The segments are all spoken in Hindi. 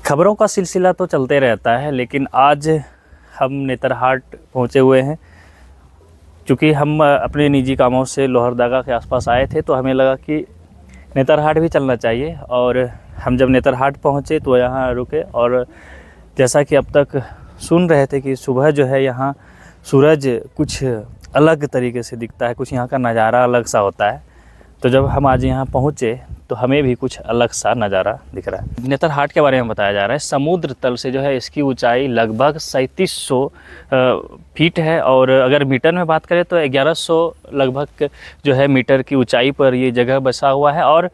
खबरों का सिलसिला तो चलते रहता है, लेकिन आज हम नेतरहाट पहुंचे हुए हैं। चूँकि हम अपने निजी कामों से लोहरदगा के आसपास आए थे, तो हमें लगा कि नेतरहाट भी चलना चाहिए। और हम जब नेतरहाट पहुंचे तो यहाँ रुके, और जैसा कि अब तक सुन रहे थे कि सुबह जो है यहाँ सूरज कुछ अलग तरीके से दिखता है, कुछ यहाँ का नज़ारा अलग सा होता है। तो जब हम आज यहाँ पहुँचे तो हमें भी कुछ अलग सा नज़ारा दिख रहा है। नेतरहाट के बारे में बताया जा रहा है। समुद्र तल से जो है इसकी ऊंचाई लगभग 3700 फीट है, और अगर मीटर में बात करें तो 1100 लगभग जो है मीटर की ऊंचाई पर ये जगह बसा हुआ है। और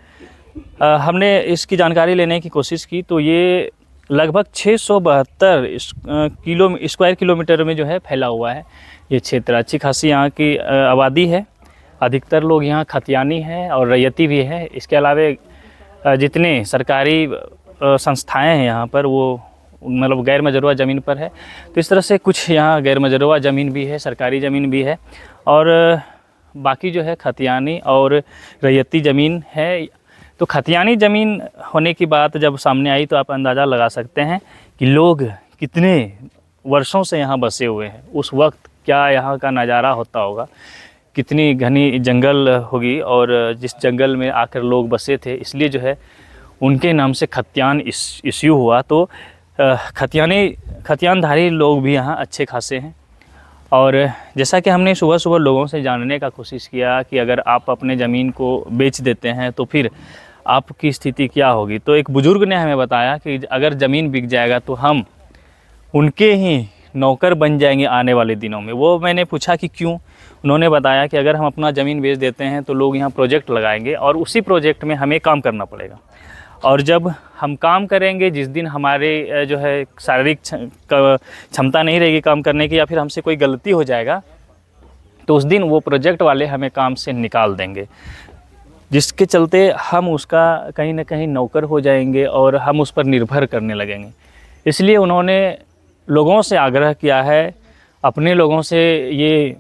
हमने इसकी जानकारी लेने की कोशिश की तो ये लगभग 672 स्क्वायर किलोमीटर में जो है फैला हुआ है ये क्षेत्र। अच्छी खासी यहाँ की आबादी है। अधिकतर लोग यहाँ खतियानी हैं और रैयती भी है। इसके अलावा जितने सरकारी संस्थाएं हैं यहाँ पर वो मतलब गैर मजरूआ ज़मीन पर है। तो इस तरह से कुछ यहाँ गैर मजरूआ ज़मीन भी है, सरकारी ज़मीन भी है, और बाकी जो है खतियानी और रैयती ज़मीन है। तो खतियानी ज़मीन होने की बात जब सामने आई तो आप अंदाज़ा लगा सकते हैं कि लोग कितने वर्षों से यहाँ बसे हुए हैं। उस वक्त क्या यहाँ का नज़ारा होता होगा, कितनी घनी जंगल होगी, और जिस जंगल में आकर लोग बसे थे इसलिए जो है उनके नाम से खतियान इश्यू हुआ। तो खतियानधारी लोग भी यहाँ अच्छे खासे हैं। और जैसा कि हमने सुबह सुबह लोगों से जानने का कोशिश किया कि अगर आप अपने ज़मीन को बेच देते हैं तो फिर आपकी स्थिति क्या होगी, तो एक बुज़ुर्ग ने हमें बताया कि अगर ज़मीन बिक जाएगा तो हम उनके ही नौकर बन जाएंगे आने वाले दिनों में। वो मैंने पूछा कि क्यों। उन्होंने बताया कि अगर हम अपना ज़मीन बेच देते हैं तो लोग यहाँ प्रोजेक्ट लगाएंगे और उसी प्रोजेक्ट में हमें काम करना पड़ेगा, और जब हम काम करेंगे, जिस दिन हमारे जो है शारीरिक क्षमता नहीं रहेगी काम करने की, या फिर हमसे कोई गलती हो जाएगा, तो उस दिन वो प्रोजेक्ट वाले हमें काम से निकाल देंगे, जिसके चलते हम उसका कहीं ना कहीं नौकर हो जाएंगे और हम उस पर निर्भर करने लगेंगे। इसलिए उन्होंने लोगों से आग्रह किया है, अपने लोगों से ये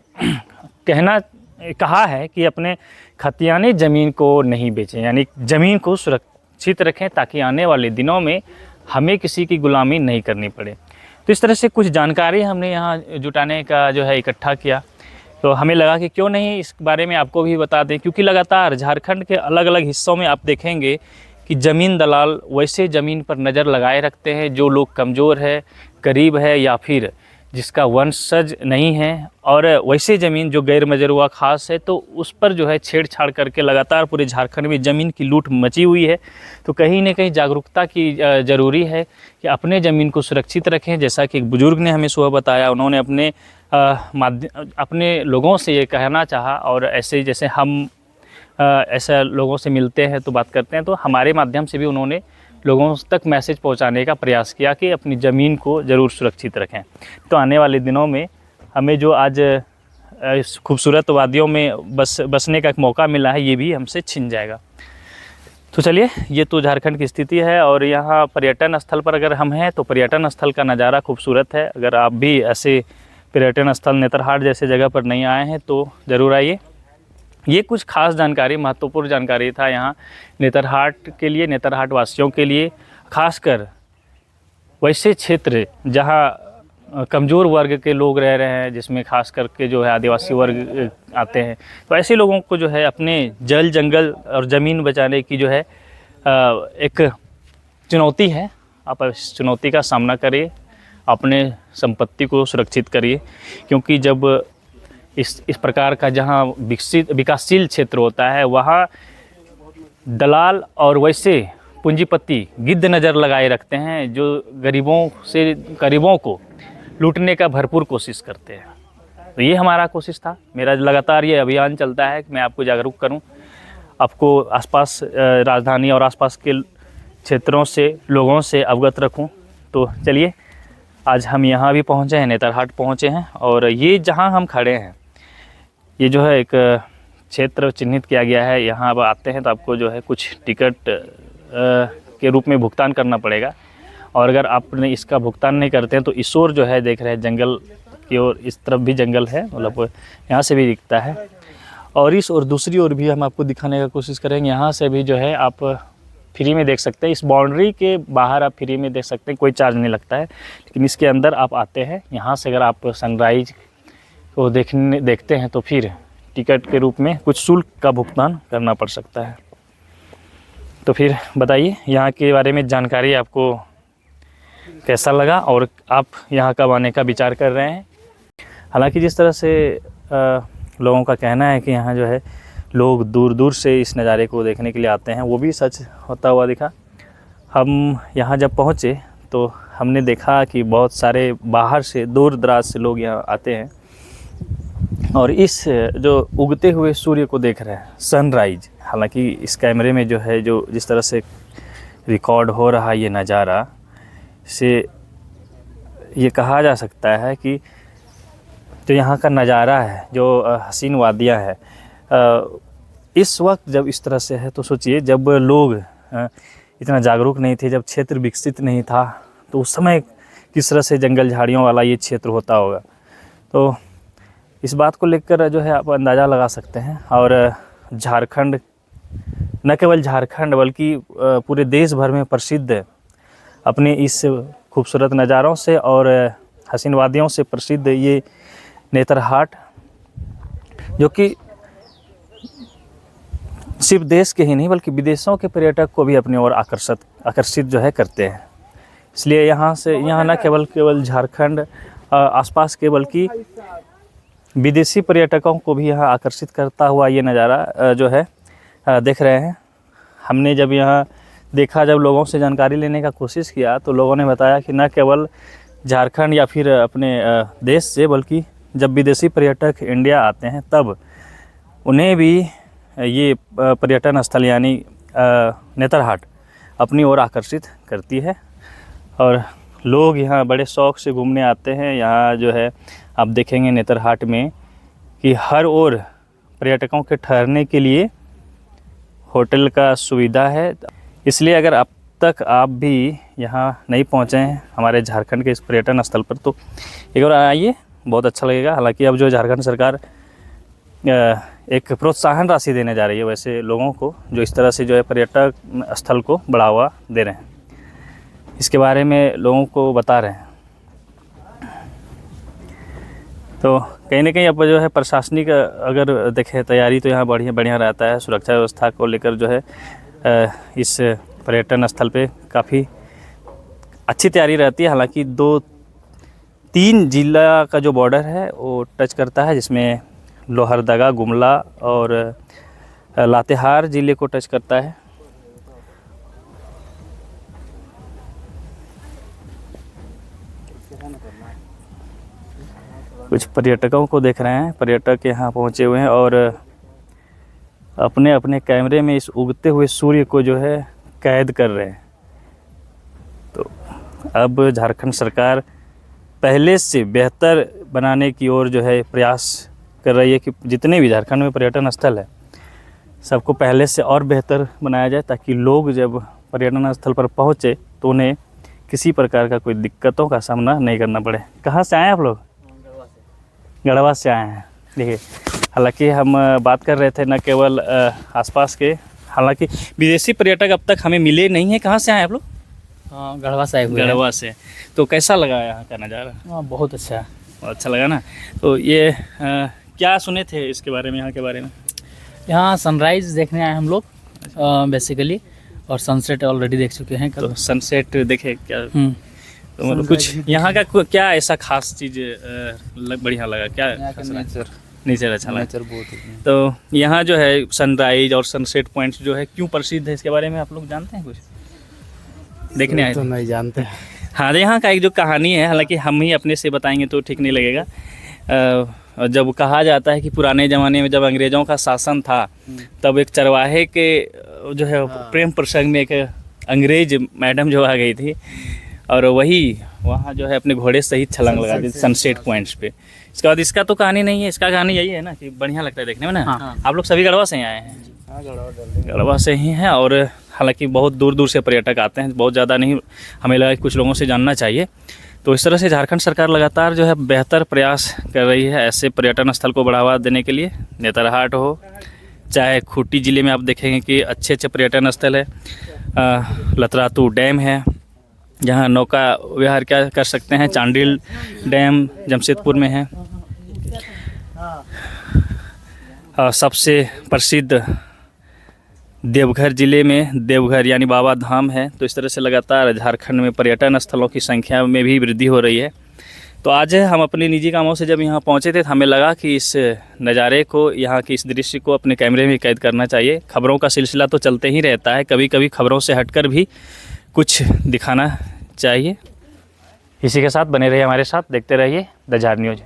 कहा है कि अपने खतियानी ज़मीन को नहीं बेचें, यानी ज़मीन को सुरक्षित रखें ताकि आने वाले दिनों में हमें किसी की गुलामी नहीं करनी पड़े। तो इस तरह से कुछ जानकारी हमने यहाँ जुटाने का जो है इकट्ठा किया। तो हमें लगा कि क्यों नहीं इस बारे में आपको भी बता दें, क्योंकि लगातार झारखंड के अलग अलग हिस्सों में आप देखेंगे कि ज़मीन दलाल वैसे ज़मीन पर नज़र लगाए रखते हैं जो लोग कमज़ोर है, गरीब है, या फिर जिसका वंशज नहीं है, और वैसे ज़मीन जो गैर मजरूआ खास है तो उस पर जो है छेड़छाड़ करके लगातार पूरे झारखंड में ज़मीन की लूट मची हुई है। तो कहीं ना कहीं जागरूकता की ज़रूरी है कि अपने ज़मीन को सुरक्षित रखें। जैसा कि एक बुज़ुर्ग ने हमें सुबह बताया, उन्होंने अपने लोगों से ये कहना चाहा, और ऐसे जैसे हम ऐसे लोगों से मिलते हैं तो बात करते हैं, तो हमारे माध्यम से भी उन्होंने लोगों तक मैसेज पहुंचाने का प्रयास किया कि अपनी ज़मीन को ज़रूर सुरक्षित रखें। तो आने वाले दिनों में हमें जो आज इस खूबसूरत वादियों में बसने का एक मौका मिला है, ये भी हमसे छिन जाएगा। तो चलिए, ये तो झारखंड की स्थिति है। और यहाँ पर्यटन स्थल पर अगर हम हैं तो पर्यटन स्थल का नज़ारा खूबसूरत है। अगर आप भी ऐसे पर्यटन स्थल नेतरहाट जैसे जगह पर नहीं आए हैं तो ज़रूर आइए। ये कुछ खास जानकारी, महत्वपूर्ण जानकारी था यहाँ नेतरहाट के लिए, नेतरहाट वासियों के लिए, खासकर वैसे क्षेत्र जहाँ कमज़ोर वर्ग के लोग रह रहे हैं, जिसमें खास करके जो है आदिवासी वर्ग आते हैं। तो ऐसे लोगों को जो है अपने जल जंगल और ज़मीन बचाने की जो है एक चुनौती है। आप इस चुनौती का सामना करिए, अपने संपत्ति को सुरक्षित करिए, क्योंकि जब इस प्रकार का जहाँ विकासशील क्षेत्र होता है वहाँ दलाल और वैसे पूंजीपति गिद्ध नज़र लगाए रखते हैं जो गरीबों को लूटने का भरपूर कोशिश करते हैं। तो ये हमारा कोशिश था, मेरा लगातार ये अभियान चलता है कि मैं आपको जागरूक करूं, आपको आसपास राजधानी और आसपास के क्षेत्रों से लोगों से अवगत रखूं। तो चलिए, आज हम यहाँ भी पहुँचे हैं, नेतरहाट पहुँचे हैं, और ये जहाँ हम खड़े हैं ये जो है एक क्षेत्र चिन्हित किया गया है। यहाँ अब आते हैं तो आपको जो है कुछ टिकट के रूप में भुगतान करना पड़ेगा, और अगर आपने इसका भुगतान नहीं करते हैं तो इस ओर जो है देख रहे हैं जंगल की ओर, इस तरफ भी जंगल है, मतलब यहाँ से भी दिखता है, और इस और दूसरी ओर भी हम आपको दिखाने का कोशिश करेंगे। यहाँ से भी जो है आप फ्री में देख सकते हैं। इस बाउंड्री के बाहर आप फ्री में देख सकते हैं, कोई चार्ज नहीं लगता है। लेकिन इसके अंदर आप आते हैं, यहाँ से अगर आप सनराइज को देखते हैं तो फिर टिकट के रूप में कुछ शुल्क का भुगतान करना पड़ सकता है। तो फिर बताइए यहाँ के बारे में जानकारी आपको कैसा लगा और आप यहाँ कब आने का विचार कर रहे हैं। हालांकि जिस तरह से लोगों का कहना है कि यहाँ जो है लोग दूर दूर से इस नज़ारे को देखने के लिए आते हैं, वो भी सच होता हुआ दिखा। हम यहाँ जब पहुँचे तो हमने देखा कि बहुत सारे बाहर से दूर दराज से लोग यहाँ आते हैं और इस जो उगते हुए सूर्य को देख रहे हैं, सनराइज। हालांकि इस कैमरे में जो है जो जिस तरह से रिकॉर्ड हो रहा ये नज़ारा से ये कहा जा सकता है कि जो यहाँ का नज़ारा है, जो हसीन वादियाँ है, इस वक्त जब इस तरह से है तो सोचिए जब लोग इतना जागरूक नहीं थे, जब क्षेत्र विकसित नहीं था, तो उस समय किस तरह से जंगल झाड़ियों वाला ये क्षेत्र होता होगा। तो इस बात को लेकर जो है आप अंदाज़ा लगा सकते हैं। और झारखंड, न केवल झारखंड बल्कि पूरे देश भर में प्रसिद्ध अपने इस खूबसूरत नज़ारों से और हसीन वादियों से प्रसिद्ध ये नेतरहाट, जो कि सिर्फ देश के ही नहीं बल्कि विदेशों के पर्यटक को भी अपनी ओर आकर्षित जो है करते हैं। इसलिए यहाँ न केवल झारखंड आसपास के बल्कि विदेशी पर्यटकों को भी यहाँ आकर्षित करता हुआ ये नज़ारा जो है देख रहे हैं। हमने जब यहाँ देखा, जब लोगों से जानकारी लेने का कोशिश किया तो लोगों ने बताया कि न केवल झारखंड या फिर अपने देश से बल्कि जब विदेशी पर्यटक इंडिया आते हैं तब उन्हें भी ये पर्यटन स्थल यानी नेतरहाट अपनी ओर आकर्षित करती है और लोग यहाँ बड़े शौक़ से घूमने आते हैं। यहाँ जो है आप देखेंगे नेतरहाट में कि हर ओर पर्यटकों के ठहरने के लिए होटल का सुविधा है। इसलिए अगर अब तक आप भी यहाँ नहीं पहुँचे हैं हमारे झारखंड के इस पर्यटन स्थल पर तो एक बार आइए, बहुत अच्छा लगेगा। हालांकि अब जो झारखंड सरकार एक प्रोत्साहन राशि देने जा रही है वैसे लोगों को जो इस तरह से जो है पर्यटक स्थल को बढ़ावा दे रहे हैं, इसके बारे में लोगों को बता रहे हैं। तो कहीं ना कहीं अब जो है प्रशासनिक अगर देखें तैयारी तो यहाँ बढ़िया रहता है। सुरक्षा व्यवस्था को लेकर जो है इस पर्यटन स्थल पे काफ़ी अच्छी तैयारी रहती है। हालांकि 2-3 जिला का जो बॉर्डर है वो टच करता है, जिसमें लोहरदगा, गुमला और लातेहार ज़िले को टच करता है। कुछ पर्यटकों को देख रहे हैं, पर्यटक यहाँ पहुँचे हुए हैं और अपने अपने कैमरे में इस उगते हुए सूर्य को जो है कैद कर रहे हैं। तो अब झारखंड सरकार पहले से बेहतर बनाने की ओर जो है प्रयास कर रही है कि जितने भी झारखंड में पर्यटन स्थल है सबको पहले से और बेहतर बनाया जाए, ताकि लोग जब पर्यटन स्थल पर पहुँचे तो उन्हें किसी प्रकार का कोई दिक्कतों का सामना नहीं करना पड़े। कहाँ से आए आप लोग? गढ़वा से आए हैं। देखिए, हालांकि हम बात कर रहे थे न केवल आसपास के, हालांकि विदेशी पर्यटक अब तक हमें मिले नहीं हैं। कहाँ से आए आप लोग? हाँ, गढ़वा से आए हुए हैं। गढ़वा से। तो कैसा लगा यहाँ का नज़ारा? हाँ, बहुत अच्छा। बहुत अच्छा लगा ना। तो ये क्या सुने थे इसके बारे में, यहाँ के बारे में? यहाँ सनराइज़ देखने आए हम लोग बेसिकली, और सनसेट ऑलरेडी देख चुके हैं कल। तो सनसेट देखे क्या? तो मतलब कुछ यहाँ का क्या ऐसा खास चीज़ बढ़िया लगा? क्या नेचर अच्छा लगा? नेचर बहुत। तो यहाँ जो है सनराइज और सनसेट पॉइंट्स जो है क्यों प्रसिद्ध है, इसके बारे में आप लोग जानते हैं? कुछ देखने आए तो नहीं जानते। हाँ, यहाँ का एक जो कहानी है, हालांकि हम ही अपने से बताएंगे तो ठीक नहीं लगेगा। जब कहा जाता है कि पुराने ज़माने में जब अंग्रेज़ों का शासन था तब एक चरवाहे के जो है प्रेम प्रसंग में एक अंग्रेज मैडम जो आ गई थी और वही वहाँ जो है अपने घोड़े सहित छलांग लगा दी सनसेट पॉइंट्स पे। इसके बाद इसका तो कहानी नहीं है, इसका कहानी यही है ना कि बढ़िया लगता है देखने में ना। हाँ। आप लोग सभी गढ़वा से ही आए हैं? हाँ, गढ़वा से ही हैं। और हालांकि बहुत दूर दूर से पर्यटक आते हैं, बहुत ज़्यादा नहीं, हमें लगा कुछ लोगों से जानना चाहिए। तो इस तरह से झारखंड सरकार लगातार जो है बेहतर प्रयास कर रही है ऐसे पर्यटन स्थल को बढ़ावा देने के लिए। नेतरहाट हो, चाहे खूंटी ज़िले में आप देखेंगे कि अच्छे अच्छे पर्यटन स्थल है। लतरातू डैम है जहाँ नौका विहार क्या कर सकते हैं। चांडिल डैम जमशेदपुर में है। सबसे प्रसिद्ध देवघर ज़िले में देवघर यानी बाबा धाम है। तो इस तरह से लगातार झारखंड में पर्यटन स्थलों की संख्या में भी वृद्धि हो रही है। तो आज हम अपने निजी कामों से जब यहाँ पहुँचे थे तो हमें लगा कि इस नज़ारे को, यहाँ की इस दृश्य को अपने कैमरे में कैद करना चाहिए। खबरों का सिलसिला तो चलते ही रहता है, कभी कभी खबरों से हटकर भी कुछ दिखाना चाहिए। इसी के साथ बने रहिए हमारे साथ, देखते रहिए द झार न्यूज़।